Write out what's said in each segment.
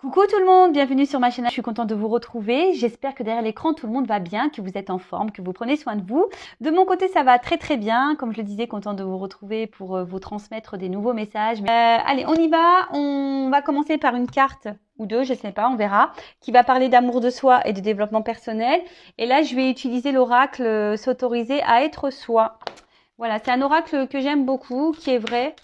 Coucou tout le monde, bienvenue sur ma chaîne. Je suis contente de vous retrouver. J'espère que derrière l'écran, tout le monde va bien, que vous êtes en forme, que vous prenez soin de vous. De mon côté, ça va très très bien. Comme je le disais, contente de vous retrouver pour vous transmettre des nouveaux messages. Allez, on y va. On va commencer par une carte ou deux, je sais pas, on verra, qui va parler d'amour de soi et de développement personnel. Et là, je vais utiliser l'oracle s'autoriser à être soi. Voilà, c'est un oracle que j'aime beaucoup, qui est vrai.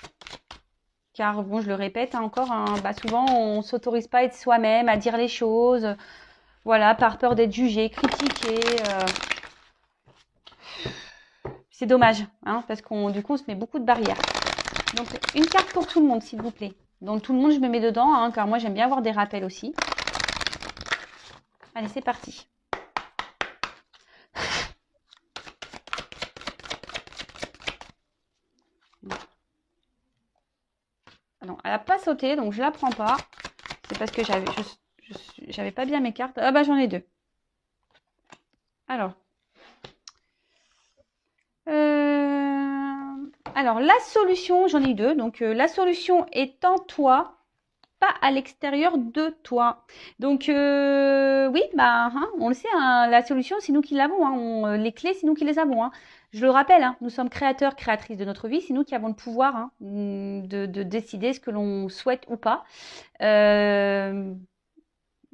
Car bon, je le répète encore, hein, souvent on s'autorise pas à être soi-même, à dire les choses, voilà, par peur d'être jugé, critiqué. C'est dommage, hein, parce qu'on du coup on se met beaucoup de barrières. Donc une carte pour tout le monde, s'il vous plaît. Donc tout le monde, je me mets dedans, hein, car moi j'aime bien avoir des rappels aussi. Allez, c'est parti. Non, elle n'a pas sauté, donc je la prends pas. C'est parce que j'avais pas bien mes cartes. Ah bah j'en ai deux. Alors la solution, j'en ai deux. Donc la solution est en toi, pas à l'extérieur de toi. Donc oui, on le sait, hein, la solution, c'est nous qui l'avons. Hein, les clés, c'est nous qui les avons. Hein. Je le rappelle, hein, nous sommes créateurs, créatrices de notre vie. C'est nous qui avons le pouvoir hein, de décider ce que l'on souhaite ou pas.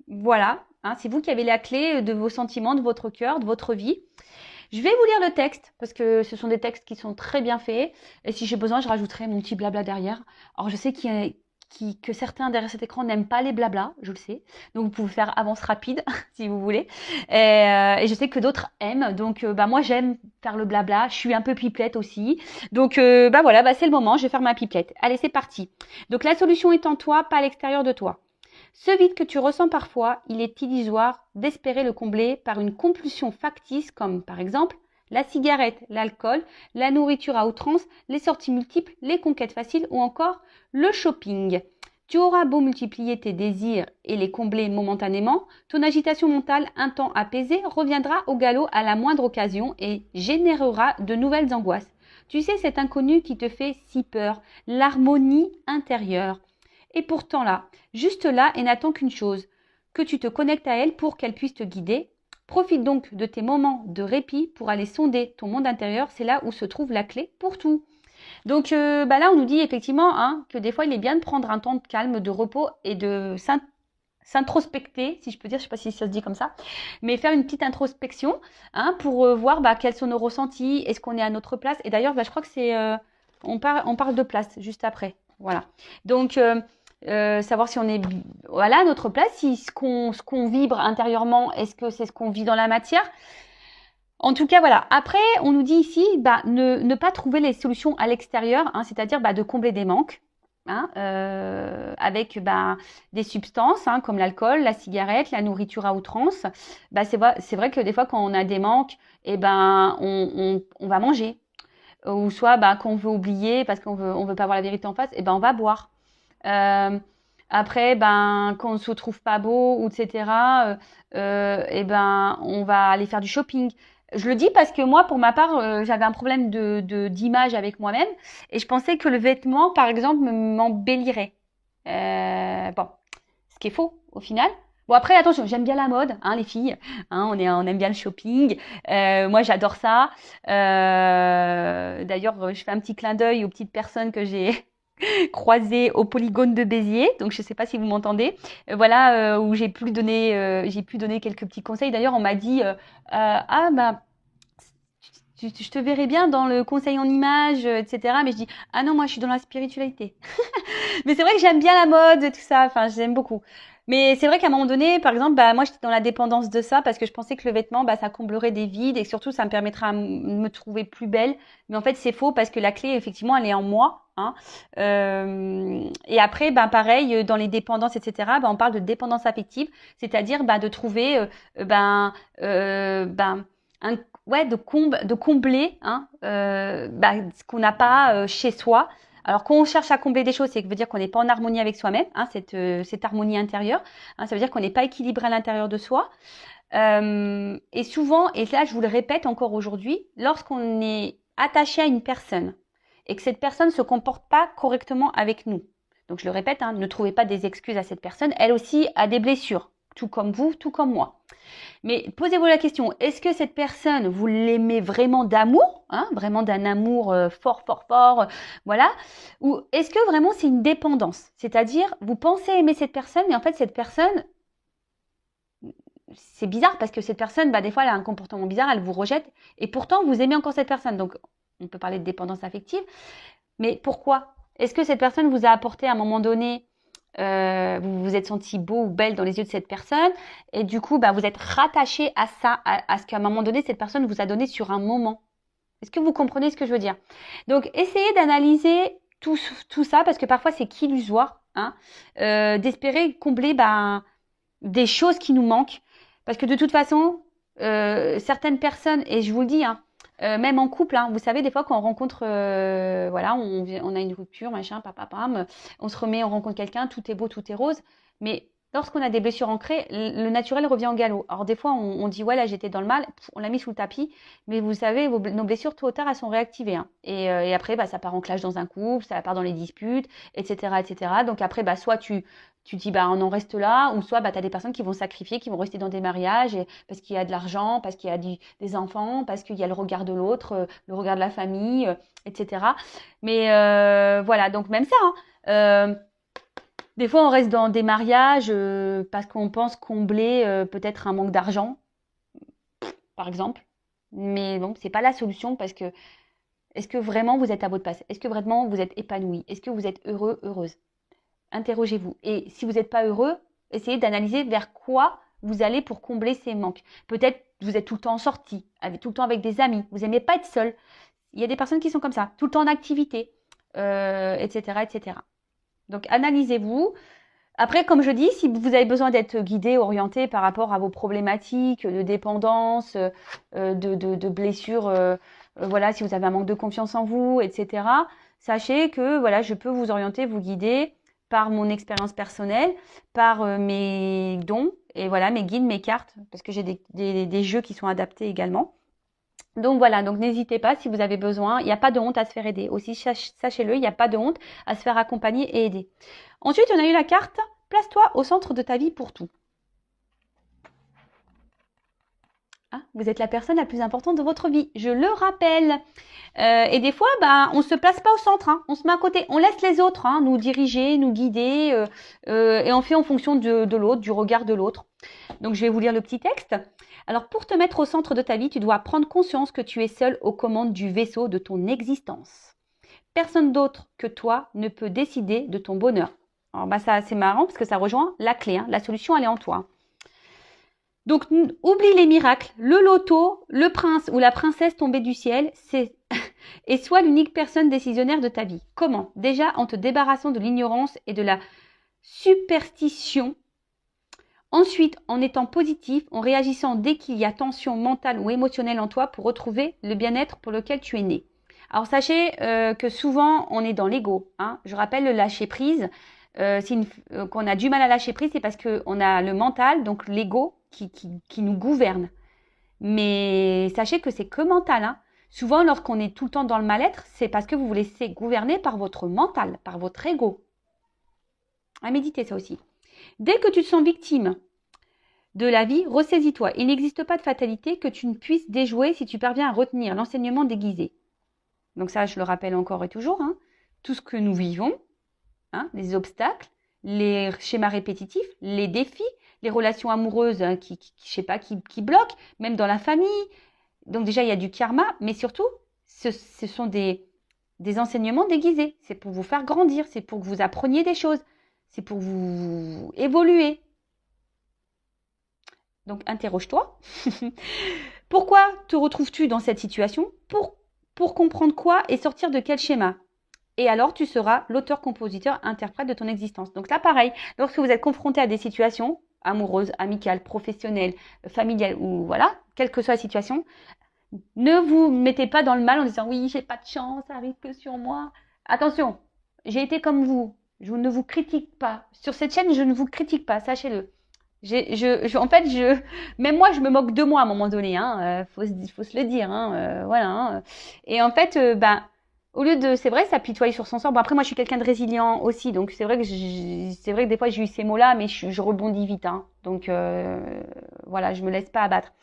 Voilà, hein, c'est vous qui avez la clé de vos sentiments, de votre cœur, de votre vie. Je vais vous lire le texte parce que ce sont des textes qui sont très bien faits. Et si j'ai besoin, je rajouterai mon petit blabla derrière. Alors, je sais que certains derrière cet écran n'aiment pas les blabla, je le sais. Donc, vous pouvez faire avance rapide si vous voulez. Et je sais que d'autres aiment. Donc, moi, j'aime faire le blabla. Je suis un peu pipelette aussi. Donc, voilà, c'est le moment. Je vais faire ma pipelette. Allez, c'est parti. Donc, la solution est en toi, pas à l'extérieur de toi. Ce vide que tu ressens parfois, il est illusoire d'espérer le combler par une compulsion factice comme par exemple la cigarette, l'alcool, la nourriture à outrance, les sorties multiples, les conquêtes faciles ou encore le shopping. Tu auras beau multiplier tes désirs et les combler momentanément, ton agitation mentale un temps apaisée reviendra au galop à la moindre occasion et générera de nouvelles angoisses. Tu sais, cet inconnu qui te fait si peur, l'harmonie intérieure. Et pourtant là, juste là, et n'attend qu'une chose, que tu te connectes à elle pour qu'elle puisse te guider. Profite donc de tes moments de répit pour aller sonder ton monde intérieur, c'est là où se trouve la clé pour tout. Donc là, on nous dit effectivement hein, que des fois, il est bien de prendre un temps de calme, de repos et de s'introspecter, si je peux dire, je ne sais pas si ça se dit comme ça, mais faire une petite introspection hein, pour voir quels sont nos ressentis, est-ce qu'on est à notre place. Et d'ailleurs, je crois que c'est, on parle de place juste après. Voilà. Donc, savoir si on est voilà à notre place, si ce qu'on vibre intérieurement, est-ce que c'est ce qu'on vit dans la matière. En tout cas, voilà. Après, on nous dit ici, ne pas trouver les solutions à l'extérieur, hein, c'est-à-dire de combler des manques, hein, avec des substances hein, comme l'alcool, la cigarette, la nourriture à outrance. C'est vrai que des fois, quand on a des manques, on va manger. Ou soit quand on veut oublier parce on veut pas voir la vérité en face, on va boire. Après, quand on se trouve pas beau, ou etc., on va aller faire du shopping. Je le dis parce que moi, pour ma part, j'avais un problème d'image avec moi-même et je pensais que le vêtement, par exemple, m'embellirait. Bon, ce qui est faux au final. Bon après attention, j'aime bien la mode, hein, les filles, hein, on aime bien le shopping. Moi j'adore ça. D'ailleurs, je fais un petit clin d'œil aux petites personnes que j'ai croisées au polygone de Béziers. Donc je ne sais pas si vous m'entendez. Voilà où j'ai pu donner quelques petits conseils. D'ailleurs, on m'a dit je te verrais bien dans le conseil en images, etc. Mais je dis ah non, moi je suis dans la spiritualité. Mais c'est vrai que j'aime bien la mode, tout ça. Enfin, j'aime beaucoup. Mais c'est vrai qu'à un moment donné, par exemple, moi, j'étais dans la dépendance de ça parce que je pensais que le vêtement, ça comblerait des vides et surtout, ça me permettra de me trouver plus belle. Mais en fait, c'est faux parce que la clé, effectivement, elle est en moi. Hein. Et après, pareil, dans les dépendances, etc., on parle de dépendance affective, c'est-à-dire de trouver, un, ouais, de combler hein, ce qu'on n'a pas chez soi. Alors, quand on cherche à combler des choses, ça veut dire qu'on n'est pas en harmonie avec soi-même, hein, cette harmonie intérieure. Hein, ça veut dire qu'on n'est pas équilibré à l'intérieur de soi. Et souvent, et là, je vous le répète encore aujourd'hui, lorsqu'on est attaché à une personne et que cette personne ne se comporte pas correctement avec nous, Donc je le répète, hein, ne trouvez pas des excuses à cette personne. Elle aussi a des blessures, tout comme vous, tout comme moi. Mais posez-vous la question, est-ce que cette personne, vous l'aimez vraiment d'amour, hein, vraiment d'un amour fort, fort, fort, voilà, ou est-ce que vraiment c'est une dépendance? C'est-à-dire, vous pensez aimer cette personne, mais en fait cette personne, c'est bizarre parce que cette personne, des fois elle a un comportement bizarre, elle vous rejette, et pourtant vous aimez encore cette personne. Donc on peut parler de dépendance affective, mais pourquoi? Est-ce que cette personne vous a apporté à un moment donné, vous vous êtes senti beau ou belle dans les yeux de cette personne, et du coup, vous êtes rattaché à ça, à ce qu'à un moment donné, cette personne vous a donné sur un moment. Est-ce que vous comprenez ce que je veux dire? Donc, essayez d'analyser tout ça, parce que parfois, c'est qu'illusoire, hein, d'espérer combler des choses qui nous manquent. Parce que de toute façon, certaines personnes, et je vous le dis, hein, même en couple, hein, vous savez, des fois quand on rencontre, voilà, on a une rupture, machin, pam, on se remet, on rencontre quelqu'un, tout est beau, tout est rose, mais lorsqu'on a des blessures ancrées, le naturel revient au galop. Alors des fois, on dit, ouais, là j'étais dans le mal, on l'a mis sous le tapis, mais vous savez, nos blessures, tôt ou tard, elles sont réactivées. Hein. Et après, ça part en clash dans un couple, ça part dans les disputes, etc., etc. Donc après, soit tu dis on en reste là, ou soit tu as des personnes qui vont sacrifier, qui vont rester dans des mariages parce qu'il y a de l'argent, parce qu'il y a des enfants, parce qu'il y a le regard de l'autre, le regard de la famille, etc. Mais voilà, donc même ça, hein, des fois on reste dans des mariages parce qu'on pense combler peut-être un manque d'argent, par exemple. Mais bon, c'est pas la solution parce que est-ce que vraiment vous êtes à votre place? Est-ce que vraiment vous êtes épanoui? Est-ce que vous êtes heureux, heureuse? Interrogez-vous. Et si vous n'êtes pas heureux, essayez d'analyser vers quoi vous allez pour combler ces manques. Peut-être vous êtes tout le temps en sortie, tout le temps avec des amis. Vous n'aimez pas être seul. Il y a des personnes qui sont comme ça, tout le temps en activité, etc., etc. Donc analysez-vous. Après, comme je dis, si vous avez besoin d'être guidé, orienté par rapport à vos problématiques de dépendance, de blessures, voilà, si vous avez un manque de confiance en vous, etc., sachez que voilà, je peux vous orienter, vous guider par mon expérience personnelle, par mes dons, et voilà, mes guides, mes cartes, parce que j'ai des jeux qui sont adaptés également. Donc voilà, donc n'hésitez pas si vous avez besoin, il n'y a pas de honte à se faire aider. Aussi, sachez-le, il n'y a pas de honte à se faire accompagner et aider. Ensuite, on a eu la carte « Place-toi au centre de ta vie pour tout ». Hein, vous êtes la personne la plus importante de votre vie, je le rappelle. Et des fois, on ne se place pas au centre, hein, on se met à côté, on laisse les autres nous diriger, nous guider, et on fait en fonction de l'autre, du regard de l'autre. Donc, je vais vous lire le petit texte. Alors, pour te mettre au centre de ta vie, tu dois prendre conscience que tu es seul aux commandes du vaisseau de ton existence. Personne d'autre que toi ne peut décider de ton bonheur. Alors, ça, c'est marrant parce que ça rejoint la clé, hein, la solution, elle est en toi. Donc, oublie les miracles, le loto, le prince ou la princesse tombée du ciel, et sois l'unique personne décisionnaire de ta vie. Comment? Déjà en te débarrassant de l'ignorance et de la superstition. Ensuite, en étant positif, en réagissant dès qu'il y a tension mentale ou émotionnelle en toi pour retrouver le bien-être pour lequel tu es né. Alors, sachez que souvent, on est dans l'ego. Hein. Je rappelle le lâcher-prise. Qu'on a du mal à lâcher prise, c'est parce qu'on a le mental, donc l'ego, qui nous gouverne. Mais sachez que c'est que mental. Hein. Souvent, lorsqu'on est tout le temps dans le mal-être, c'est parce que vous vous laissez gouverner par votre mental, par votre ego. À méditer ça aussi. Dès que tu te sens victime de la vie, ressaisis-toi. Il n'existe pas de fatalité que tu ne puisses déjouer si tu parviens à retenir l'enseignement déguisé. Donc ça, je le rappelle encore et toujours. Hein. Tout ce que nous vivons, hein, les obstacles, les schémas répétitifs, les défis, les relations amoureuses qui bloquent, même dans la famille. Donc déjà, il y a du karma, mais surtout, ce sont des enseignements déguisés. C'est pour vous faire grandir, c'est pour que vous appreniez des choses, c'est pour vous évoluer. Donc, interroge-toi. Pourquoi te retrouves-tu dans cette situation? Pour comprendre quoi et sortir de quel schéma? Et alors, tu seras l'auteur, compositeur, interprète de ton existence. Donc là, pareil, lorsque vous êtes confronté à des situations amoureuses, amicales, professionnelles, familiales, ou voilà, quelle que soit la situation, ne vous mettez pas dans le mal en disant « oui, j'ai pas de chance, ça arrive que sur moi ». Attention, j'ai été comme vous, je ne vous critique pas. Sur cette chaîne, je ne vous critique pas, sachez-le. En fait, même moi, je me moque de moi à un moment donné, hein, faut se le dire, hein, voilà. Hein. Et en fait, Au lieu de, c'est vrai, s'apitoyer sur son sort. Bon, après, moi, je suis quelqu'un de résilient aussi, donc c'est vrai que c'est vrai que des fois, j'ai eu ces mots-là, mais je rebondis vite, hein. Donc, voilà, je me laisse pas abattre.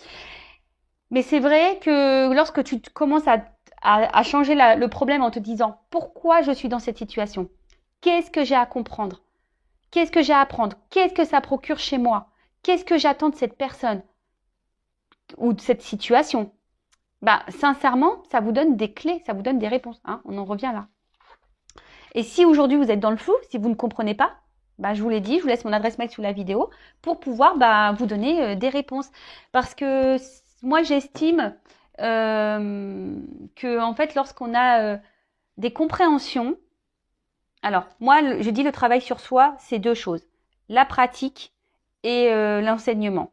Mais c'est vrai que lorsque tu commences à changer le problème en te disant pourquoi je suis dans cette situation, qu'est-ce que j'ai à comprendre, qu'est-ce que j'ai à apprendre, qu'est-ce que ça procure chez moi, qu'est-ce que j'attends de cette personne ou de cette situation, bah sincèrement, ça vous donne des clés, ça vous donne des réponses, hein. On en revient là. Et si aujourd'hui vous êtes dans le flou, si vous ne comprenez pas, bah, je vous l'ai dit, je vous laisse mon adresse mail sous la vidéo pour pouvoir bah, vous donner des réponses. Parce que moi, j'estime que en fait, lorsqu'on a des compréhensions, alors moi, je dis le travail sur soi, c'est deux choses, la pratique et l'enseignement.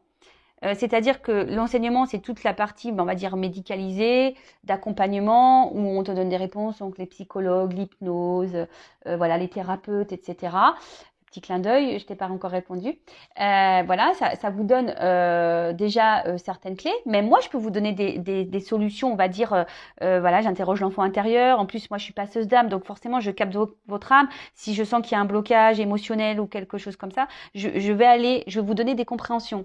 C'est-à-dire que l'enseignement, c'est toute la partie, on va dire, médicalisée, d'accompagnement, où on te donne des réponses, donc les psychologues, l'hypnose, voilà, les thérapeutes, etc. Petit clin d'œil, je t'ai pas encore répondu. Voilà, ça vous donne déjà certaines clés. Mais moi, je peux vous donner des solutions, on va dire, voilà, j'interroge l'enfant intérieur. En plus, moi, je suis passeuse d'âme, donc forcément, je capte votre âme. Si je sens qu'il y a un blocage émotionnel ou quelque chose comme ça, je vais vous donner des compréhensions.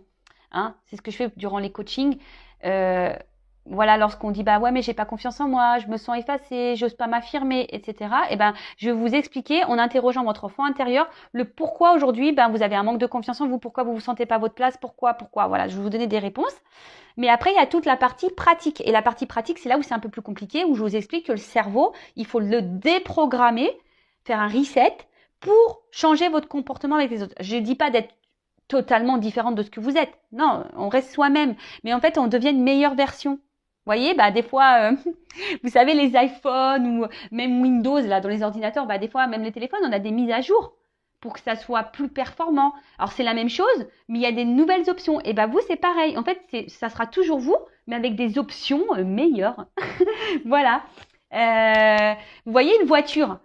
Hein, c'est ce que je fais durant les coachings. Voilà, lorsqu'on dit bah ouais mais j'ai pas confiance en moi, je me sens effacée, j'ose pas m'affirmer, etc. Et ben je vais vous expliquer en interrogeant votre enfant intérieur le pourquoi aujourd'hui ben vous avez un manque de confiance en vous, pourquoi vous vous sentez pas à votre place, pourquoi. Voilà, je vais vous donner des réponses. Mais après il y a toute la partie pratique et la partie pratique c'est là où c'est un peu plus compliqué où je vous explique que le cerveau il faut le déprogrammer, faire un reset pour changer votre comportement avec les autres. Je dis pas d'être totalement différente de ce que vous êtes. Non, on reste soi-même. Mais en fait, on devient une meilleure version. Vous voyez, bah des fois, vous savez, les iPhones ou même Windows, là, dans les ordinateurs, bah des fois, même les téléphones, on a des mises à jour pour que ça soit plus performant. Alors, c'est la même chose, mais il y a des nouvelles options. Et bah vous, c'est pareil. En fait, ça sera toujours vous, mais avec des options meilleures. Voilà. Vous voyez une voiture.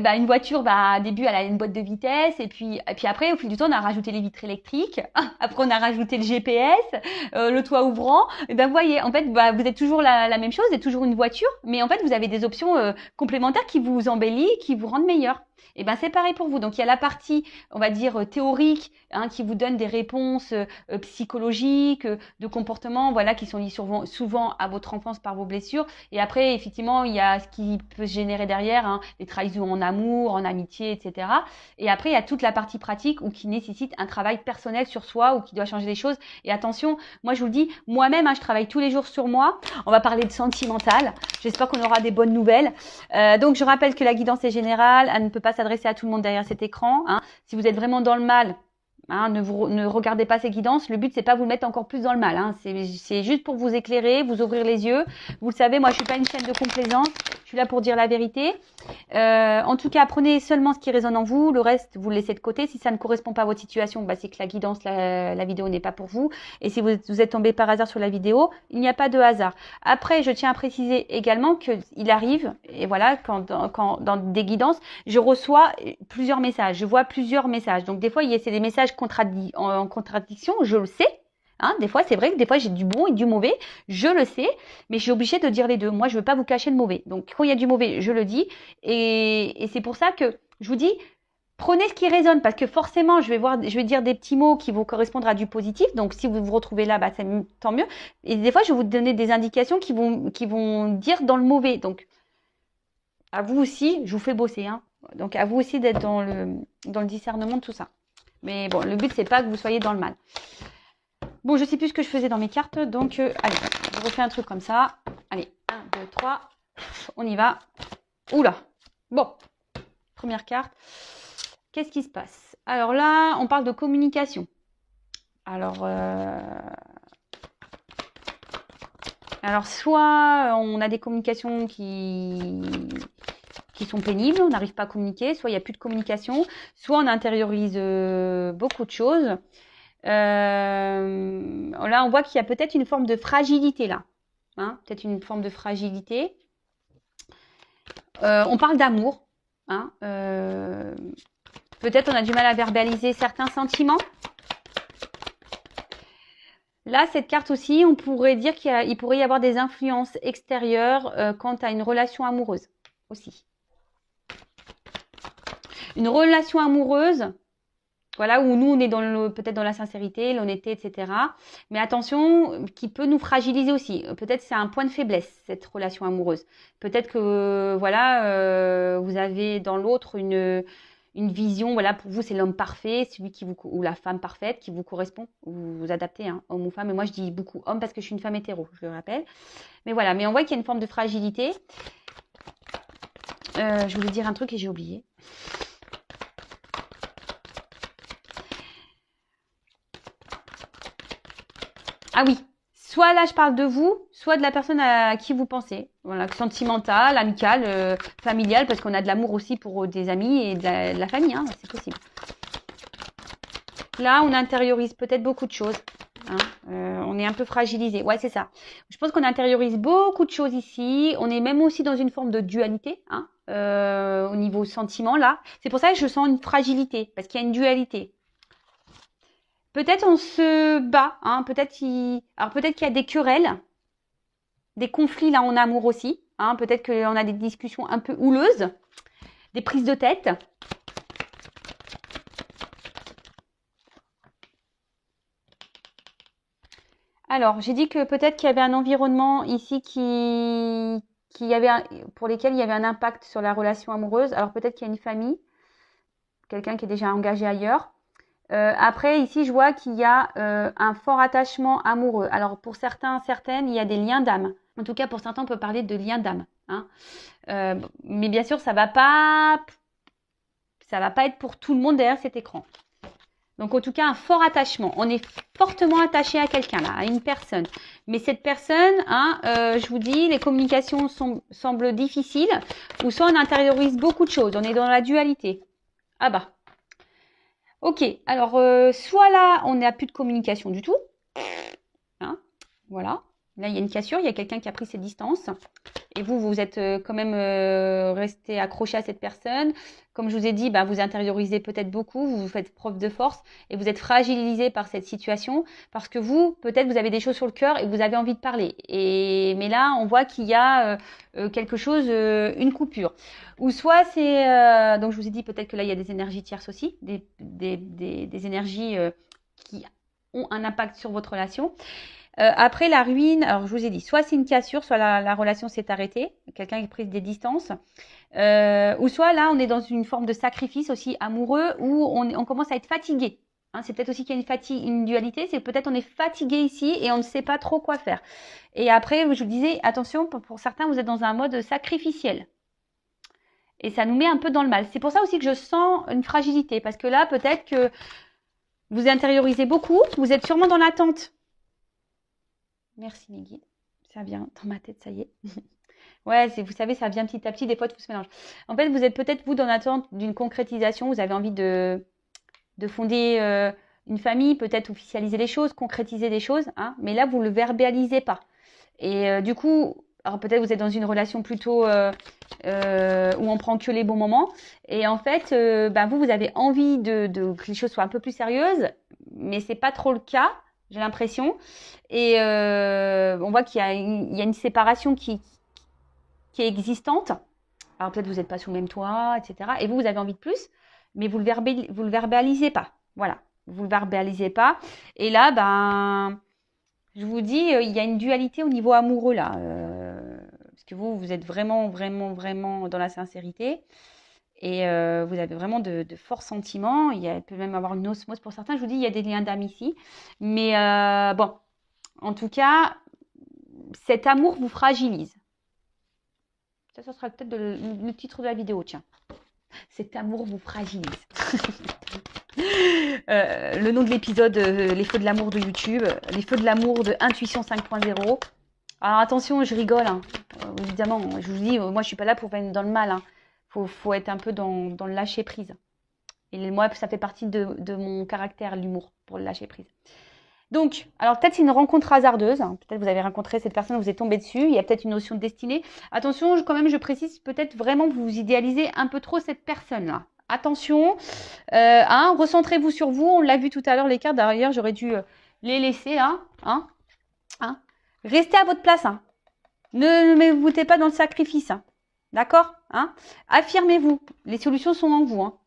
Bah, une voiture, bah, au début, elle a une boîte de vitesse, et puis après, au fil du temps, on a rajouté les vitres électriques, après, on a rajouté le GPS, le toit ouvrant, et ben, vous voyez, en fait, bah, vous êtes toujours la même chose, vous êtes toujours une voiture, mais en fait, vous avez des options complémentaires qui vous embellissent, qui vous rendent meilleur. Et ben, c'est pareil pour vous. Donc, il y a la partie, on va dire, théorique, hein, qui vous donne des réponses psychologiques, de comportements, voilà, qui sont liés souvent à votre enfance par vos blessures. Et après, effectivement, il y a ce qui peut se générer derrière, hein, les trahisons en amour, en amitié, etc. Et après, il y a toute la partie pratique ou qui nécessite un travail personnel sur soi ou qui doit changer les choses. Et attention, moi, je vous le dis, moi-même, hein, je travaille tous les jours sur moi. On va parler de sentimental. J'espère qu'on aura des bonnes nouvelles. Donc, je rappelle que la guidance est générale. Elle ne peut pas s'adresser à tout le monde derrière cet écran, hein. Si vous êtes vraiment dans le mal, hein, ne regardez pas ces guidances. Le but, c'est pas vous mettre encore plus dans le mal, hein. C'est juste pour vous éclairer, vous ouvrir les yeux. Vous le savez, moi, je suis pas une chaîne de complaisance. Je suis là pour dire la vérité. En tout cas, prenez seulement ce qui résonne en vous. Le reste, vous le laissez de côté. Si ça ne correspond pas à votre situation, bah, c'est que la guidance, la vidéo n'est pas pour vous. Et si vous êtes tombé par hasard sur la vidéo, il n'y a pas de hasard. Après, je tiens à préciser également qu'il arrive, et voilà, quand dans des guidances, je reçois plusieurs messages. Je vois plusieurs messages. Donc, des fois, c'est des messages en contradiction, je le sais. Hein, des fois, c'est vrai que des fois, j'ai du bon et du mauvais, je le sais, mais je suis obligée de dire les deux. Moi, je veux pas vous cacher le mauvais. Donc, quand il y a du mauvais, je le dis. Et c'est pour ça que je vous dis, prenez ce qui résonne, parce que forcément, je vais dire des petits mots qui vont correspondre à du positif. Donc, si vous vous retrouvez là, bah, tant mieux. Et des fois, je vais vous donner des indications qui vont dire dans le mauvais. Donc, à vous aussi, je vous fais bosser, hein. Donc, à vous aussi d'être dans le discernement de tout ça. Mais bon, le but, c'est pas que vous soyez dans le mal. Bon, je sais plus ce que je faisais dans mes cartes, donc allez, je refais un truc comme ça. Allez, 1, 2, 3, on y va. Oula, bon, première carte. Qu'est-ce qui se passe? Alors là, on parle de communication. Alors soit on a des communications qui sont pénibles, on n'arrive pas à communiquer, soit il n'y a plus de communication, soit on intériorise beaucoup de choses. Là, on voit qu'il y a peut-être une forme de fragilité là. Hein, peut-être une forme de fragilité. On parle d'amour. Hein, peut-être on a du mal à verbaliser certains sentiments. Là, cette carte aussi, on pourrait dire qu'il pourrait y avoir des influences extérieures quant à une relation amoureuse. aussi. Une relation amoureuse, voilà, où nous, on est peut-être dans la sincérité, l'honnêteté, etc. Mais attention, qui peut nous fragiliser aussi. Peut-être c'est un point de faiblesse, cette relation amoureuse. Peut-être que, voilà, vous avez dans l'autre une vision, voilà, pour vous, c'est l'homme parfait, celui ou la femme parfaite qui vous correspond. Vous vous adaptez, hein, homme ou femme. Et moi, je dis beaucoup homme parce que je suis une femme hétéro, je le rappelle. Mais voilà, mais on voit qu'il y a une forme de fragilité. Je voulais dire un truc et j'ai oublié. Ah oui, soit là je parle de vous, soit de la personne à qui vous pensez. Voilà, sentimentale, amicale, familiale, parce qu'on a de l'amour aussi pour des amis et de la famille, hein, c'est possible. Là, on intériorise peut-être beaucoup de choses. Hein, on est un peu fragilisé. Ouais, c'est ça. Je pense qu'on intériorise beaucoup de choses ici. On est même aussi dans une forme de dualité, hein, au niveau sentiment, là. C'est pour ça que je sens une fragilité, parce qu'il y a une dualité. Peut-être on se bat, hein, peut-être qu'il y a des querelles, des conflits là en amour aussi, hein, peut-être qu'on a des discussions un peu houleuses, des prises de tête. Alors, j'ai dit que peut-être qu'il y avait un environnement ici pour lesquels il y avait un impact sur la relation amoureuse. Alors peut-être qu'il y a une famille, quelqu'un qui est déjà engagé ailleurs. Après, ici, je vois qu'il y a un fort attachement amoureux. Alors, pour certaines, il y a des liens d'âme. En tout cas, pour certains, on peut parler de liens d'âme. Hein. Mais bien sûr, ça va pas être pour tout le monde derrière cet écran. Donc, en tout cas, un fort attachement. On est fortement attaché à quelqu'un, là, à une personne. Mais cette personne, hein, je vous dis, les communications semblent difficiles, ou soit on intériorise beaucoup de choses. On est dans la dualité. Ah bah. Ok, alors soit là, on n'a plus de communication du tout. Hein, voilà. Là, il y a une cassure, il y a quelqu'un qui a pris ses distances. Et vous êtes quand même resté accroché à cette personne. Comme je vous ai dit, bah, vous intériorisez peut-être beaucoup, vous faites preuve de force et vous êtes fragilisé par cette situation parce que peut-être vous avez des choses sur le cœur et vous avez envie de parler. Mais là, on voit qu'il y a quelque chose, une coupure. Ou soit c'est, donc je vous ai dit peut-être que là, il y a des énergies tierces aussi, des énergies qui ont un impact sur votre relation. Après la ruine, alors je vous ai dit, soit c'est une cassure, soit la relation s'est arrêtée, quelqu'un qui a pris des distances, ou soit là on est dans une forme de sacrifice aussi amoureux où on commence à être fatigué. Hein, c'est peut-être aussi qu'il y a une dualité, c'est peut-être on est fatigué ici et on ne sait pas trop quoi faire. Et après, je vous disais, attention, pour certains, vous êtes dans un mode sacrificiel. Et ça nous met un peu dans le mal. C'est pour ça aussi que je sens une fragilité, parce que là, peut-être que vous intériorisez beaucoup, vous êtes sûrement dans l'attente. Merci mes guides. Ça vient dans ma tête, ça y est. Ouais, vous savez, ça vient petit à petit, des fois tout se mélange. En fait, vous êtes peut-être, vous, dans l'attente d'une concrétisation, vous avez envie de fonder une famille, peut-être officialiser les choses, concrétiser des choses, hein, mais là, vous ne le verbalisez pas. Et du coup, alors peut-être vous êtes dans une relation plutôt où on prend que les bons moments. Et en fait, vous avez envie que les choses soient un peu plus sérieuses, mais c'est pas trop le cas. J'ai l'impression. Et on voit qu'il y a une séparation qui est existante. Alors peut-être vous n'êtes pas sous le même toit, etc. Et vous avez envie de plus, mais vous le verbalisez pas. Voilà, vous le verbalisez pas. Et là, je vous dis, il y a une dualité au niveau amoureux là. Parce que vous êtes vraiment, vraiment, vraiment dans la sincérité. Et vous avez vraiment de forts sentiments. Il peut même avoir une osmose pour certains. Je vous dis, il y a des liens d'âme ici. Mais bon, en tout cas, cet amour vous fragilise. Ça sera peut-être le titre de la vidéo, tiens. Cet amour vous fragilise. Le nom de l'épisode, les feux de l'amour de YouTube, les feux de l'amour de Intuition 5.0. Alors attention, je rigole, hein. Évidemment, je vous dis, moi je suis pas là pour venir dans le mal. Hein. Faut être un peu dans le lâcher prise. Et moi, ça fait partie de mon caractère, l'humour, pour le lâcher prise. Donc, alors peut-être c'est une rencontre hasardeuse. Hein. Peut-être vous avez rencontré cette personne, vous êtes tombé dessus. Il y a peut-être une notion de destinée. Attention, quand même, je précise, peut-être vraiment vous idéalisez un peu trop cette personne-là. Attention, recentrez-vous sur vous. On l'a vu tout à l'heure, les cartes. D'ailleurs, j'aurais dû les laisser là. Hein. Restez à votre place. Hein. Ne vous mettez pas dans le sacrifice. Hein. D'accord, hein? Affirmez-vous. Les solutions sont en vous, hein.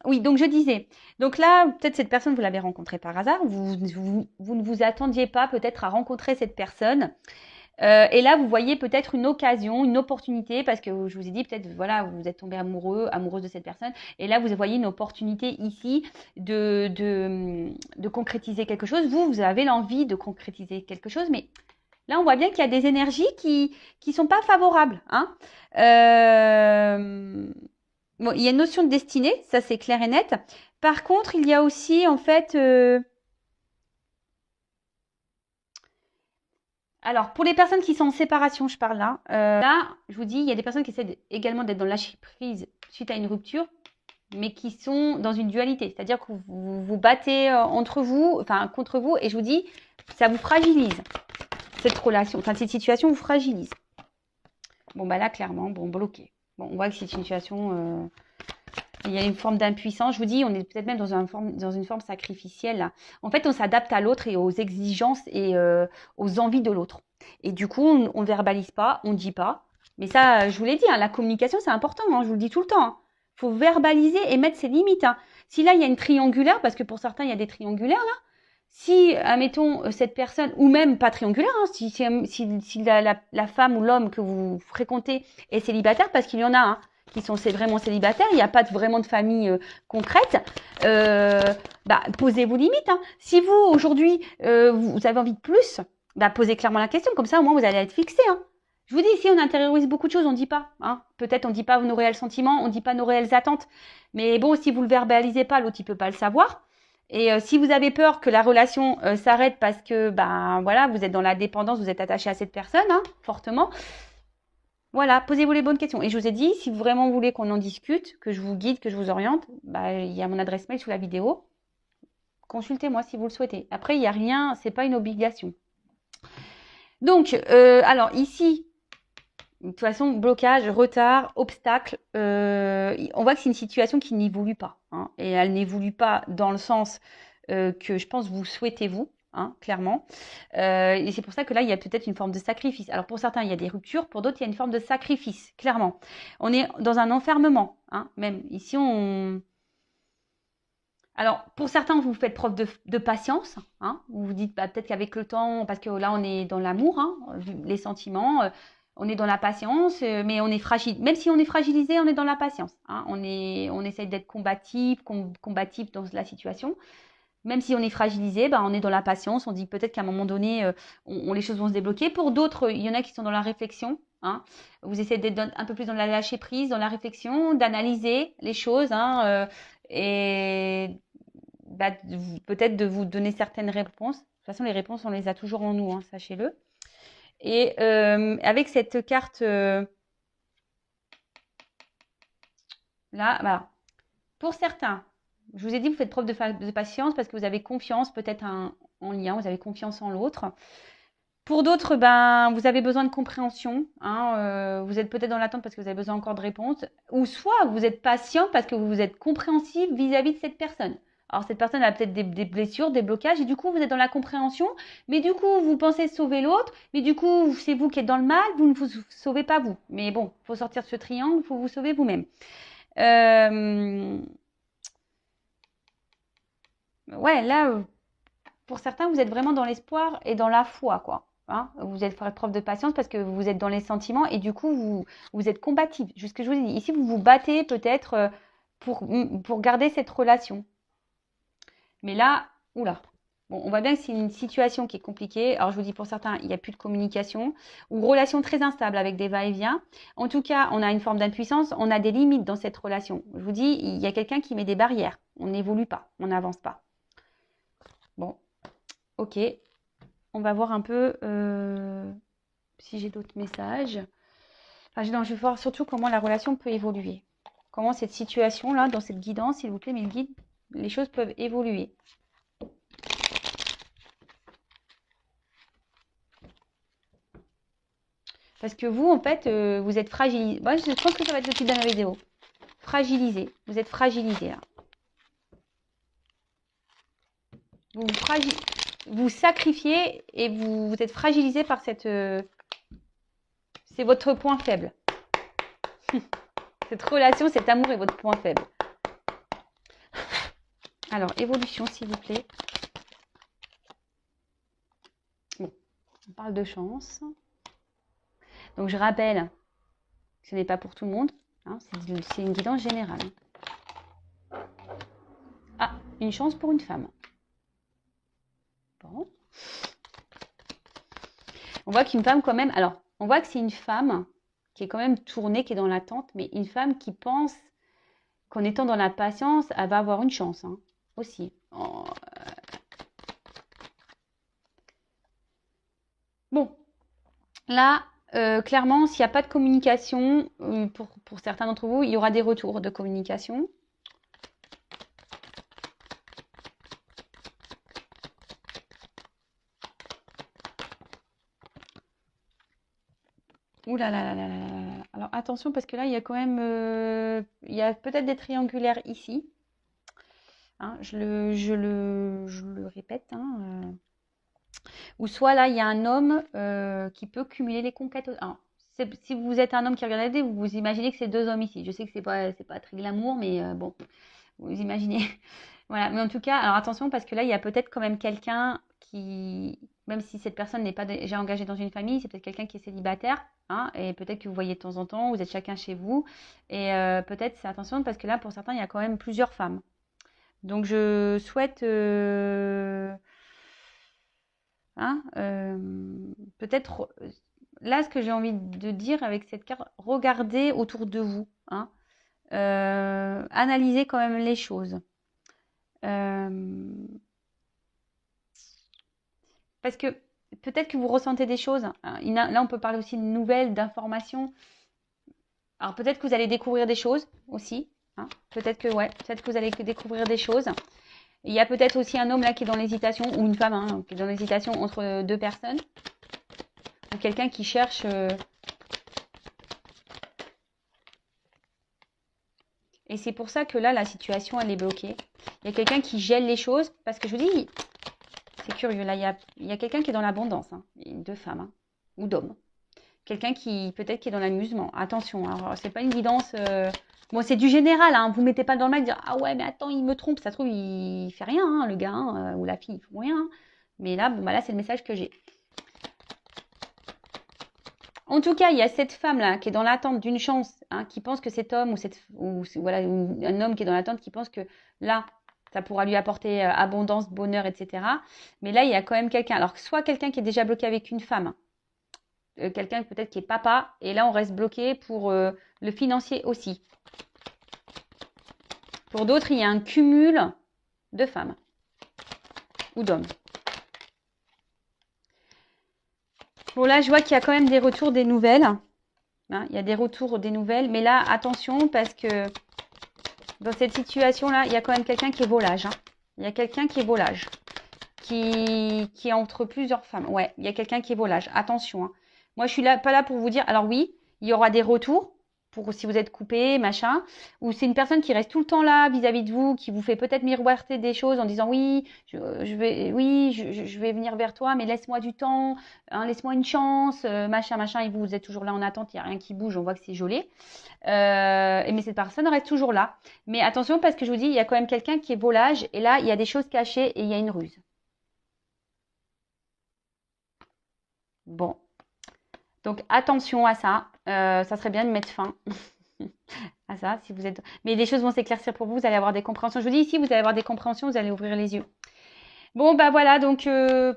Oui, donc je disais. Donc là, peut-être cette personne, vous l'avez rencontrée par hasard. Vous ne vous attendiez pas peut-être à rencontrer cette personne. Et là, vous voyez peut-être une occasion, une opportunité, parce que je vous ai dit peut-être, voilà, vous êtes tombé amoureux, amoureuse de cette personne. Et là, vous voyez une opportunité ici de concrétiser quelque chose. Vous avez l'envie de concrétiser quelque chose, mais là, on voit bien qu'il y a des énergies qui sont pas favorables, hein. Bon, il y a une notion de destinée, ça c'est clair et net. Par contre, il y a aussi en fait, alors pour les personnes qui sont en séparation, je parle là. Là, je vous dis, il y a des personnes qui essaient également d'être dans le lâcher prise suite à une rupture, mais qui sont dans une dualité, c'est-à-dire que vous vous battez entre vous, enfin contre vous, et je vous dis, ça vous fragilise cette relation, enfin cette situation vous fragilise. Bon bah là clairement, bon bloqué. Bon, on voit que c'est une situation. Il y a une forme d'impuissance. Je vous dis, on est peut-être même dans une forme sacrificielle, là. En fait, on s'adapte à l'autre et aux exigences et aux envies de l'autre. Et du coup, on ne verbalise pas, on ne dit pas. Mais ça, je vous l'ai dit, hein, la communication, c'est important. Hein, je vous le dis tout le temps. Hein. Faut verbaliser et mettre ses limites. Hein. Si là, il y a une triangulaire, parce que pour certains, il y a des triangulaires, là. Si, admettons, cette personne, ou même pas triangulaire, hein, si la femme ou l'homme que vous fréquentez est célibataire, parce qu'il y en a, hein, qui sont vraiment célibataires, il n'y a pas vraiment de famille concrète, bah, posez vos limites. Hein. Si vous, aujourd'hui, vous avez envie de plus, bah, posez clairement la question. Comme ça, au moins, vous allez être fixé. Hein. Je vous dis, ici, on intériorise beaucoup de choses, on ne dit pas. Hein. Peut-être on ne dit pas nos réels sentiments, on ne dit pas nos réelles attentes. Mais bon, si vous ne le verbalisez pas, l'autre, il ne peut pas le savoir. Et si vous avez peur que la relation s'arrête parce que ben voilà, vous êtes dans la dépendance, vous êtes attaché à cette personne, hein, fortement, voilà, posez-vous les bonnes questions. Et je vous ai dit, si vous vraiment voulez qu'on en discute, que je vous guide, que je vous oriente, bah, il y a mon adresse mail sous la vidéo. Consultez-moi si vous le souhaitez. Après, il n'y a rien, c'est pas une obligation. Donc, alors ici, de toute façon, blocage, retard, obstacle, on voit que c'est une situation qui n'évolue pas. Hein, et elle n'évolue pas dans le sens que je pense vous souhaitez vous. Hein, clairement. Et c'est pour ça que là, il y a peut-être une forme de sacrifice. Alors pour certains, il y a des ruptures, pour d'autres, il y a une forme de sacrifice, clairement. On est dans un enfermement, hein, même. Ici, on... Alors, pour certains, vous faites preuve de patience. Hein, vous vous dites, bah, peut-être qu'avec le temps, parce que là, on est dans l'amour, hein, les sentiments, on est dans la patience, mais on est fragile. Même si on est fragilisé, on est dans la patience. Hein, on essaye d'être combatif dans la situation. Même si on est fragilisé, bah, on est dans la patience. On dit peut-être qu'à un moment donné, les choses vont se débloquer. Pour d'autres, il y en a qui sont dans la réflexion. Hein. Vous essayez d'être un peu plus dans la lâcher prise, dans la réflexion, d'analyser les choses. Hein, et bah, peut-être de vous donner certaines réponses. De toute façon, les réponses, on les a toujours en nous, hein, sachez-le. Et avec cette carte là, voilà. Pour certains, je vous ai dit, vous faites preuve de patience parce que vous avez confiance peut-être en lien, vous avez confiance en l'autre. Pour d'autres, ben, vous avez besoin de compréhension. Hein, vous êtes peut-être dans l'attente parce que vous avez besoin encore de réponses. Ou soit vous êtes patient parce que vous êtes compréhensif vis-à-vis de cette personne. Alors cette personne a peut-être des blessures, des blocages, et du coup vous êtes dans la compréhension, mais du coup vous pensez sauver l'autre, mais du coup c'est vous qui êtes dans le mal, vous ne vous sauvez pas vous. Mais bon, il faut sortir de ce triangle, il faut vous sauver vous-même. Ouais, là, pour certains, vous êtes vraiment dans l'espoir et dans la foi, quoi. Hein, vous êtes faire preuve de patience parce que vous êtes dans les sentiments et du coup, vous êtes combatif. Juste ce que je vous dis. Ici, vous vous battez peut-être pour garder cette relation. Mais là, oula. Bon, on voit bien que c'est une situation qui est compliquée. Alors, je vous dis, pour certains, il n'y a plus de communication ou relation très instable avec des va-et-vient. En tout cas, on a une forme d'impuissance. On a des limites dans cette relation. Je vous dis, il y a quelqu'un qui met des barrières. On n'évolue pas. On n'avance pas. Bon, ok. On va voir un peu si j'ai d'autres messages. Enfin, non, je vais voir surtout comment la relation peut évoluer. Comment cette situation-là, dans cette guidance, s'il vous plaît, mes guides, les choses peuvent évoluer. Parce que vous, en fait, vous êtes fragilisé. Moi, je pense que ça va être le titre de ma vidéo. Fragilisé. Vous êtes fragilisé, là. Vous sacrifiez et vous êtes fragilisé par C'est votre point faible. Cette relation, cet amour est votre point faible. Alors, évolution, s'il vous plaît. Bon, on parle de chance. Donc, je rappelle que ce n'est pas pour tout le monde. Hein, c'est une guidance générale. Ah, une chance pour une femme. Bon. On voit qu'une femme quand même... Alors, on voit que c'est une femme qui est quand même tournée, qui est dans l'attente, mais une femme qui pense qu'en étant dans la patience, elle va avoir une chance, hein, aussi. Oh. Bon, là, clairement, s'il n'y a pas de communication, pour certains d'entre vous, il y aura des retours de communication. Ouh là là là là là là. Alors attention parce que là, il y a quand même, il y a peut-être des triangulaires ici. Hein, je le répète. Hein, ou soit là, il y a un homme qui peut cumuler les conquêtes. Alors, si vous êtes un homme qui regarde la vidéo, vous imaginez que c'est deux hommes ici. Je sais que c'est pas très glamour, mais bon, vous imaginez. Voilà, mais en tout cas, alors attention parce que là, il y a peut-être quand même quelqu'un qui, même si cette personne n'est pas déjà engagée dans une famille, c'est peut-être quelqu'un qui est célibataire, hein, et peut-être que vous voyez de temps en temps, vous êtes chacun chez vous, et peut-être, c'est attention parce que là, pour certains, il y a quand même plusieurs femmes. Donc, je souhaite, hein, peut-être, là, ce que j'ai envie de dire avec cette carte, regardez autour de vous, hein, analysez quand même les choses. Parce que peut-être que vous ressentez des choses. Hein. Là, on peut parler aussi de nouvelles, d'informations. Alors peut-être que vous allez découvrir des choses aussi. Hein. Peut-être que vous allez découvrir des choses. Il y a peut-être aussi un homme là qui est dans l'hésitation, ou une femme hein, qui est dans l'hésitation entre deux personnes. Ou quelqu'un qui cherche... Et c'est pour ça que là, la situation, elle est bloquée. Il y a quelqu'un qui gèle les choses. Parce que je vous dis, c'est curieux. Là, il y a quelqu'un qui est dans l'abondance. Hein. Deux femmes hein, ou d'hommes. Quelqu'un qui, peut-être, qui est dans l'amusement. Attention, alors, c'est pas une guidance... Bon, c'est du général, hein. Vous mettez pas dans le mal de dire « Ah ouais, mais attends, il me trompe. » Ça se trouve, il fait rien, hein, le gars hein, ou la fille, ils font rien. Hein. Mais là, bon, bah là, c'est le message que j'ai. En tout cas, il y a cette femme-là qui est dans l'attente d'une chance, hein, qui pense que cet homme voilà, un homme qui est dans l'attente qui pense que là, ça pourra lui apporter abondance, bonheur, etc. Mais là, il y a quand même quelqu'un. Alors, soit quelqu'un qui est déjà bloqué avec une femme, quelqu'un peut-être qui est papa, et là, on reste bloqué pour le financier aussi. Pour d'autres, il y a un cumul de femmes ou d'hommes. Bon, là, je vois qu'il y a quand même des retours, des nouvelles. Hein, il y a des retours, des nouvelles. Mais là, attention, parce que dans cette situation-là, il y a quand même quelqu'un qui est volage. Hein. Il y a quelqu'un qui est volage. Qui est entre plusieurs femmes. Ouais, il y a quelqu'un qui est volage. Attention. Hein. Moi, je suis là, pas là pour vous dire... Alors oui, il y aura des retours. Pour si vous êtes coupé, machin, ou c'est une personne qui reste tout le temps là vis-à-vis de vous, qui vous fait peut-être miroiter des choses en disant oui, je vais venir vers toi, mais laisse-moi du temps, hein, laisse-moi une chance, machin, machin, et vous êtes toujours là en attente, il n'y a rien qui bouge, on voit que c'est gelé. Mais cette personne reste toujours là. Mais attention parce que je vous dis, il y a quand même quelqu'un qui est volage, et là, il y a des choses cachées et il y a une ruse. Bon. Donc attention à ça, ça serait bien de mettre fin à ça si vous êtes. Mais les choses vont s'éclaircir pour vous, vous allez avoir des compréhensions. Je vous dis ici, vous allez avoir des compréhensions, vous allez ouvrir les yeux. Bon bah voilà, donc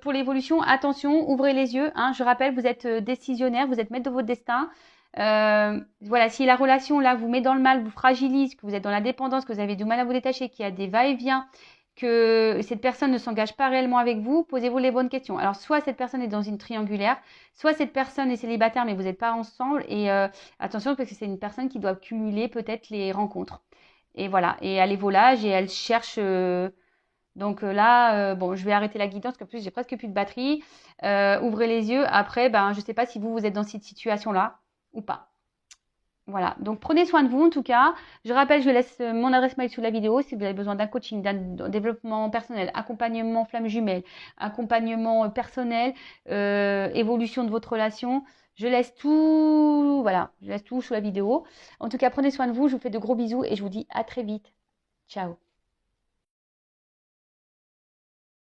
pour l'évolution, attention, ouvrez les yeux. Hein, je rappelle, vous êtes décisionnaire, vous êtes maître de votre destin. Voilà, si la relation là vous met dans le mal, vous fragilise, que vous êtes dans la dépendance, que vous avez du mal à vous détacher, qu'il y a des va-et-vient, que cette personne ne s'engage pas réellement avec vous, posez-vous les bonnes questions. Alors, soit cette personne est dans une triangulaire, soit cette personne est célibataire, mais vous n'êtes pas ensemble. Et attention, parce que c'est une personne qui doit cumuler peut-être les rencontres. Et voilà, et elle est volage et elle cherche... Donc là, bon, je vais arrêter la guidance, parce qu'en plus, j'ai presque plus de batterie. Ouvrez les yeux. Après, ben, je ne sais pas si vous êtes dans cette situation-là ou pas. Voilà, donc prenez soin de vous en tout cas. Je rappelle, je laisse mon adresse mail sous la vidéo si vous avez besoin d'un coaching, d'un développement personnel, accompagnement flamme jumelle, accompagnement personnel, évolution de votre relation. Je laisse tout, voilà, je laisse tout sous la vidéo. En tout cas, prenez soin de vous, je vous fais de gros bisous et je vous dis à très vite. Ciao.